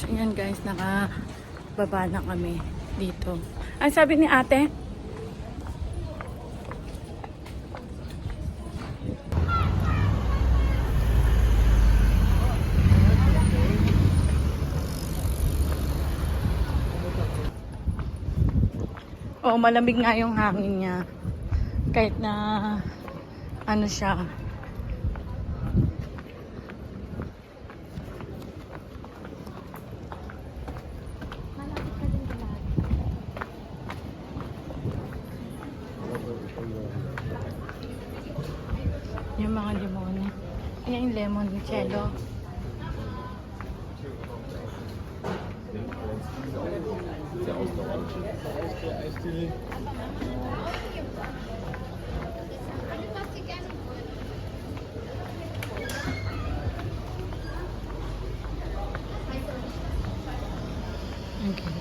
So yan guys, nakababa na kami dito. Ang sabi ni ate? Oo, malamig nga yung hangin niya. Kahit na ano siya. Yung mga limon. Ayan yung lemon cello. Okay.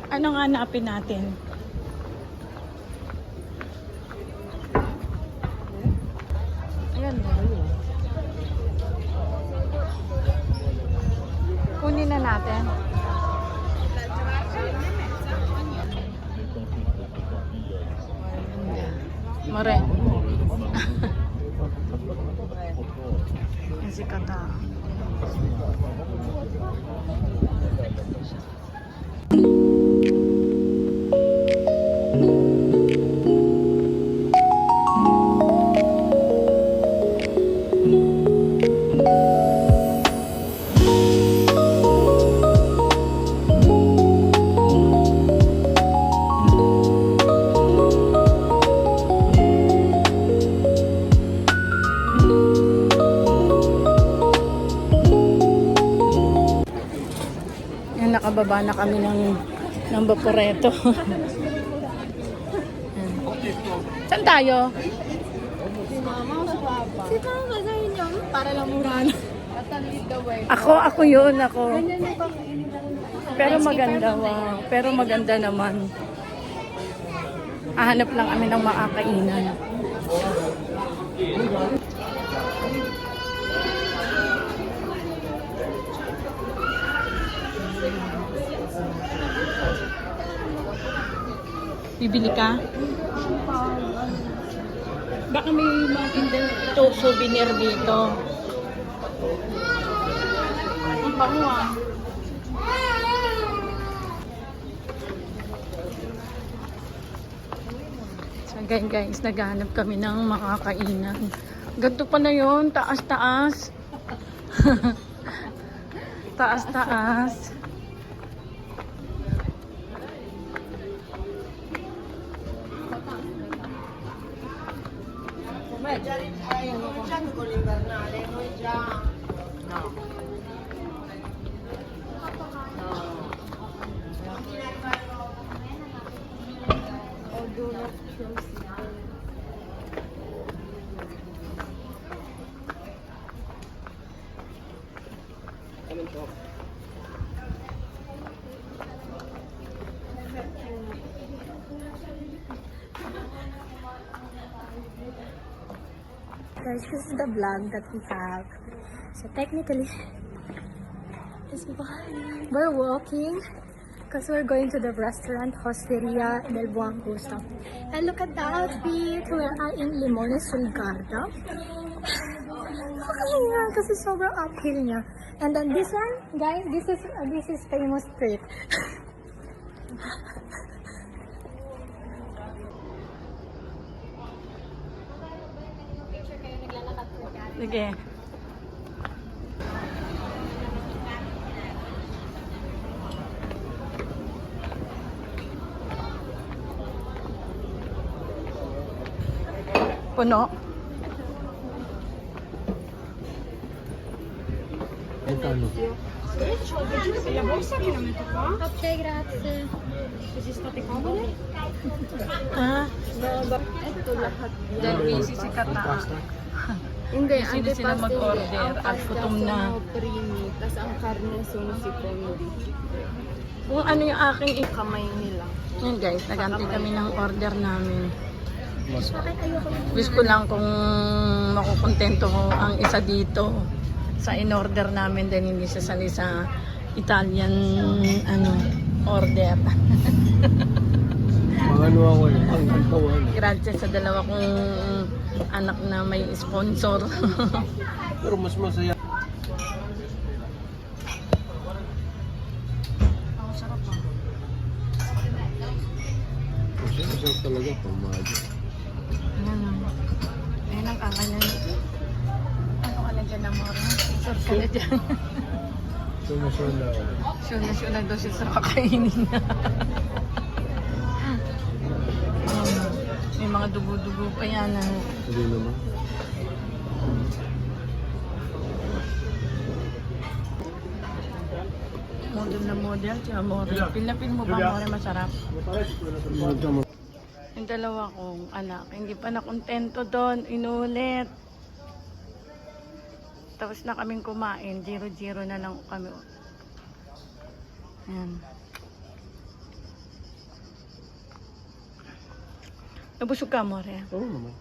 Anong hanapin natin? Ayan na. Kunin na natin. Mare. Yan si Kata. Nakababa na kami ng Vaporetto. Saan tayo? Para lang murahan. Ako yun. Pero maganda, wow. Pero maganda naman. Hahanap lang kami ng makakainan. Bibili ka? Baka may mga tindang souvenir dito. Ang bango ah. So guys, naghahanap kami ng makakainan. Ganito pa na yun, taas-taas. Taas-taas. Cominciando con l'invernale, noi già... No. Guys, this is the vlog that we have. So technically, we're walking because we're going to the restaurant Hosteria del Buon Gusto. And look at the outfit. We are in Limones Sulgarda. Kasi sobrang uphill niya. And then this one, guys, this is famous street. Sige. Puno. La borsa che la metto qua? Ok, grazie. Così state comode? Ah, Ito lahat. dahil busy si Kata. Hindi, Sila sila mag-order at gutom na. Primi, tas ang karne suno si Kondi. Kung ano yung aking Kamay nila. Yan guys, nagantay kami ng order namin. Bakit ayoko lang? Wish ko lang kung makukontento ko ang isa dito sa in-order namin dahil hindi siya sali sa Italian order. Ano ako eh, ang katawan. Grazie sa dalawa kong anak na may sponsor. Pero mas masaya. Ang sarap ah. Masaya talaga pamagi. Ayan ang kakanan. Ano ka na dyan, amor? Sarap ka na dyan. Sumusyon na ako. Sure na daw siya sa kakainin niya. May mga dugo-dugo pa yan. Hindi naman. Model na model, siya model. Pinapin mo ba, more masarap? Yung dalawa kong anak, hindi pa nakontento doon, inulit. Tapos na kaming kumain, 0-0 na lang kami. Ayan. Nabusog ka, more? Oo naman.